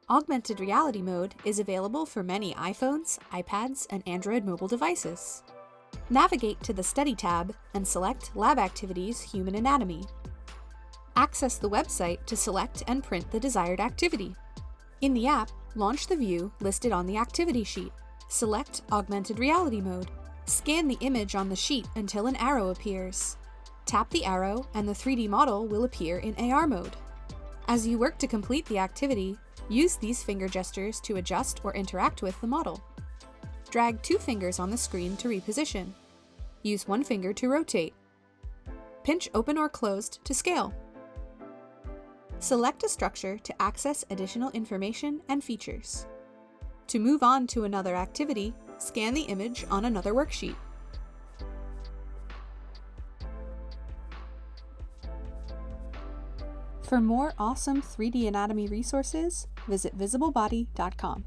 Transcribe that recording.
Augmented reality mode is available for many iPhones, iPads, and Android mobile devices. Navigate to the Study tab and select Lab Activities Human Anatomy. Access the website to select and print the desired activity. In the app, launch the view listed on the activity sheet. Select Augmented Reality Mode. Scan the image on the sheet until an arrow appears. Tap the arrow and the 3D model will appear in AR mode. As you work to complete the activity, use these finger gestures to adjust or interact with the model. Drag 2 fingers on the screen to reposition. Use 1 finger to rotate. Pinch open or closed to scale. Select a structure to access additional information and features. To move on to another activity, scan the image on another worksheet. For more awesome 3D anatomy resources, visit visiblebody.com.